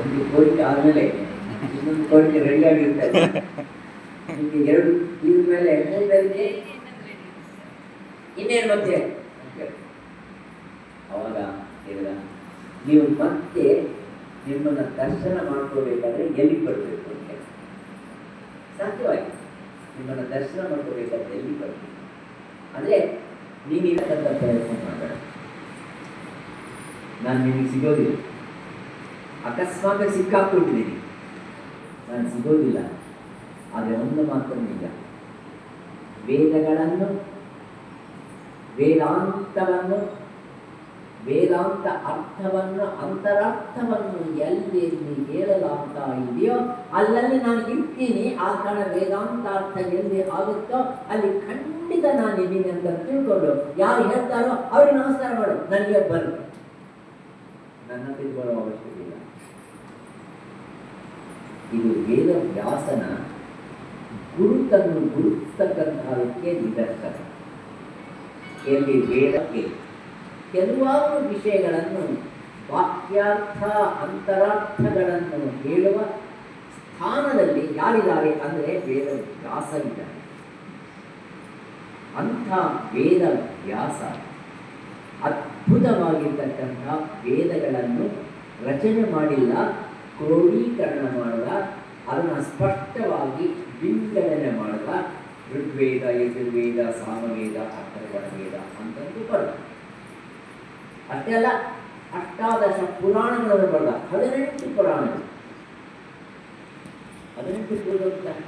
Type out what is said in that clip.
ಒಂದು ಕೋರಿಕೆ ಆದಮೇಲೆ ಇನ್ನೊಂದು ಕೋರಿಕೆ ರೆಡಿಯಾಗಿರ್ತಾರೆ. ನಿಮಗೆ ಎರಡು ಇದ್ರ ಮೇಲೆ ಮೂರರಲ್ಲಿ ಇನ್ನೇನು ಮತ್ತೆ ಅವಾಗ ಹೇಳಿದ, ನೀವು ಮತ್ತೆ ನಿಮ್ಮನ್ನು ದರ್ಶನ ಮಾಡ್ಕೋಬೇಕಾದ್ರೆ ಎಲ್ಲಿ ಬರಬೇಕು ಅಂತ. ಸತ್ಯವಾಗಿ ನಿಮ್ಮನ್ನು ದರ್ಶನ ಮಾಡ್ಕೋಬೇಕಾದ್ರೆ ಎಲ್ಲಿ ಬರಬೇಕು ಅಂದರೆ ನೀನು ಇರತಕ್ಕಂಥ ಪ್ರಯತ್ನ ಮಾಡಬೇಡ, ನಾನು ನಿನಗೆ ಸಿಗೋದಿಲ್ಲ. ಅಕಸ್ಮಾತ್ ಸಿಕ್ಕಾಕ್ಬಿಟ್ಟಿದ್ದೀನಿ, ನಾನು ಸಿಗೋದಿಲ್ಲ. ಆದರೆ ಒಂದು ಮಾತ್ರ ನಿಜ, ವೇದಗಳನ್ನು, ವೇದಾಂತವನ್ನು, ವೇದಾಂತ ಅರ್ಥವನ್ನು, ಅಂತರಾರ್ಥವನ್ನು ಎಲ್ಲಿ ಹೇಳಲಾಗ್ತಾ ಇದೆಯೋ ಅಲ್ಲಲ್ಲಿ ನಾನು ಇರ್ತೀನಿ. ಆ ಕಾರಣ ವೇದಾಂತಾರ್ಥ ಎಲ್ಲಿ ಆಗುತ್ತೋ ಅಲ್ಲಿ ಖಂಡಿತ ನಾನು ಇದ್ದೀನಿ ಅಂತ ತಿಳ್ಕೊಂಡು ಯಾರು ಹೇಳ್ತಾರೋ ಅವ್ರಿಗೆ ನಮಸ್ಕಾರ ಮಾಡು, ನನಗೆ ಬರುತ್ತೆ, ನನ್ನ ತಿಳ್ಕೊಳ್ಳೋ ಅವಶ್ಯಕತೆ ಇಲ್ಲ. ಇದು ವೇದ ವ್ಯಾಸನ ಗುರುತನ್ನು ಗುರುತಕ್ಕಂಥದಕ್ಕೆ ನಿದರ್ಶನ. ಎಲ್ಲಿ ವೇದಕ್ಕೆ ಕೆಲವಾರು ವಿಷಯಗಳನ್ನು, ವಾಕ್ಯಾರ್ಥ ಅಂತರಾರ್ಥಗಳನ್ನು ಹೇಳುವ ಸ್ಥಾನದಲ್ಲಿ ಯಾರಿದ್ದಾರೆ ಅಂದರೆ ವೇದ ವ್ಯಾಸ ಇದ್ದಾರೆ. ಅಂಥ ವೇದ ವ್ಯಾಸ ಅದ್ಭುತವಾಗಿರ್ತಕ್ಕಂಥ ವೇದಗಳನ್ನು ರಚನೆ ಮಾಡಿಲ್ಲ, ಕ್ರೋಢೀಕರಣ ಮಾಡದ, ಅದನ್ನು ಸ್ಪಷ್ಟವಾಗಿ ವಿಂಗಡಣೆ ಮಾಡದ. ಋಗ್ವೇದ, ಯಜುರ್ವೇದ, ಸಾಮವೇದ, ಅಥರ್ವಣ ವೇದ ಅಂತಂದು ಬರೆದ. ಅಷ್ಟೇ ಅಲ್ಲ, ಅಷ್ಟಾದಶ ಪುರಾಣಗಳನ್ನು ಬರೆದ. 18 ಪುರಾಣಗಳು, 18 ಪುರಾಣ